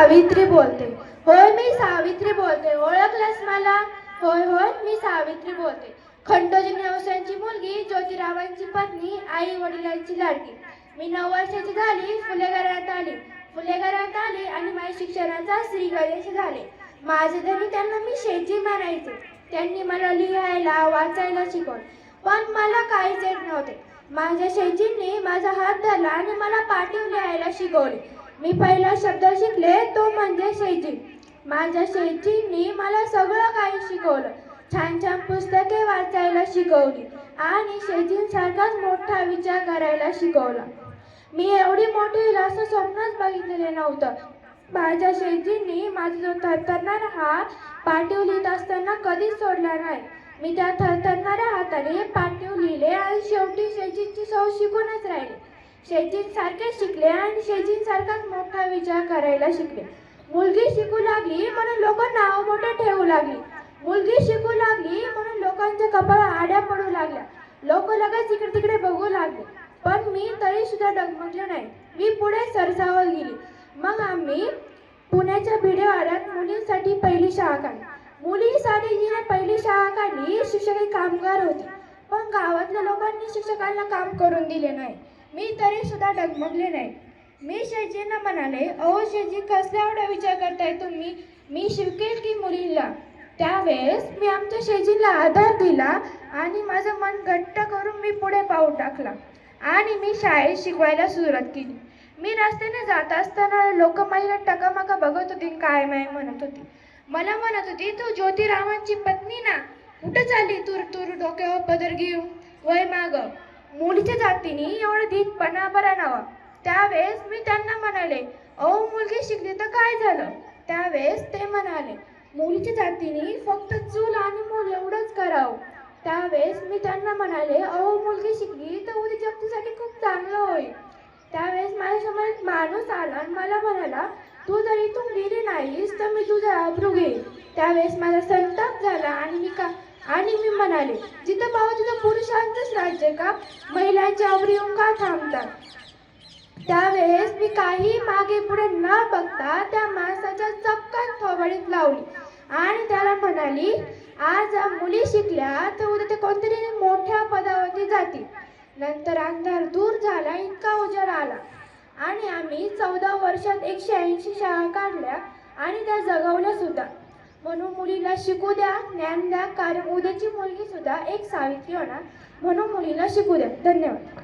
सावित्री बोलते. होय, मी सावित्री बोलते. ओळखलंस मला? होय होय, मी सावित्री बोलते. खंडोजी नेवसांची मुलगी, ज्योतिरावांची पत्नी, आई वडिलांची लाडकी. मी 9 वर्षाची झाली, फुले घरात आली आणि माझ्या शिक्षणाचा श्री गणेश झाले. माझे धनी त्यांना मी शेजी म्हणायचे. त्यांनी मला लिहायला वाचायला शिकवले, पण मला काहीच येत नव्हते. माझ्या शेजींनी माझा हात धरला आणि मला पाटीव लिहायला शिकवले. मी पहिला शब्द शिकले तो म्हणजे शेजी. माझ्या शेजींनी मला सगळं काही शिकवलं. छान छान पुस्तके वाचायला शिकवली आणि शेजींसारखाच मोठा विचार करायला शिकवला. मी एवढी मोठी होईल असं स्वप्नच बघितलेले नव्हतं. माझ्या शेजींनी माझा जो थरथरणारा हात पाटीव लिहित असताना कधीच सोडला नाही. मी त्या थरथरणाऱ्या हाताने पाटीव लिहिले आणि शेवटी शेजींची सवय शिकूनच राहिले. शेजींसारखे शिकले आणि शेजींसारखाच मोठा विचार करायला शिकले. मुलगी शिकू लागली म्हणून लोक नाव मोठे ठेवू लागली. मुलगी शिकू लागली म्हणून लोकांच्या कपाळा आड्या पडू लागल्या. लोक लगेच इकडे तिकडे बघू लागले, पण मी तरी सुद्धा डगमगले नाही. मी पुढे सरसावत गेली. मग आम्ही पुण्याच्या भिडेवाड्यात मुलींसाठी पहिली शाळा काढली. मुलींसाठी जिने पहिली शाळा काढली, शिक्षक कामगार होती, पण गावातल्या लोकांनी शिक्षकांना काम करून दिले नाही. मी तरी सुद्धा डगमगले नाही. मी शेजींना म्हणाले, अहो शेजी, कसला एवढा विचार करताय तुम्ही? मी शिकेल की मुलींना? त्यावेळेस मी आमच्या शेजीला आधार दिला आणि माझं मन घट्ट करून मी पुढे पाऊल टाकला आणि मी शाळेत शिकवायला सुरुवात केली. मी रस्त्याने जात असताना लोक मला टकामका बघत होती, काय माय म्हणत होती. मला म्हणत होती, तू ज्योतिरावांची पत्नी ना? कुठं चालली तूर तूर डोक्यावर पदर घेऊन? वय माग, मुलीच्या जातीने एवढा धीटपणा बरा नावा. त्यावेळेस मी त्यांना म्हणाले, अहो मुलगी शिकली तर काय झालं? त्यावेळेस ते म्हणाले, मुलीच्या जातीने फक्त चूल आणि मूल एवढंच करावं. त्यावेळेस मी त्यांना म्हणाले, अहो मुलगी शिकली तर उद्या जगतीसाठी खूप चांगलं होईल. त्यावेळेस माझ्यासमोर एक माणूस आला आणि मला म्हणाला, तू जर इथून गेली नाहीस तर मी तुझा आबरू घेईन. त्यावेळेस माझा संताप झाला आणि मी म्हणाले, जिथं पाहू तिथं पुरुषांचंच राज्य का? महिलांच्या आबरू येऊन का थांबतात? त्यावेळेस मी काही मागे पुढे न बघता त्या माणसाच्या चपकन थोबाडीत लावली आणि त्याला म्हणाली, आज मुली शिकल्या तर उद्या ते कोणतरी मोठ्या पदावरती जातील. नंतर अंधार दूर झाला, इतका उजेड आला आणि आम्ही 14 वर्षात 180 शाळा काढल्या आणि त्या जगवल्या सुद्धा. म्हणून मुलीला शिकू द्या, ज्ञान द्या, कारण उद्याची मुलगी सुद्धा एक सावित्री होणार. म्हणून मुलीला शिकू द्या. धन्यवाद.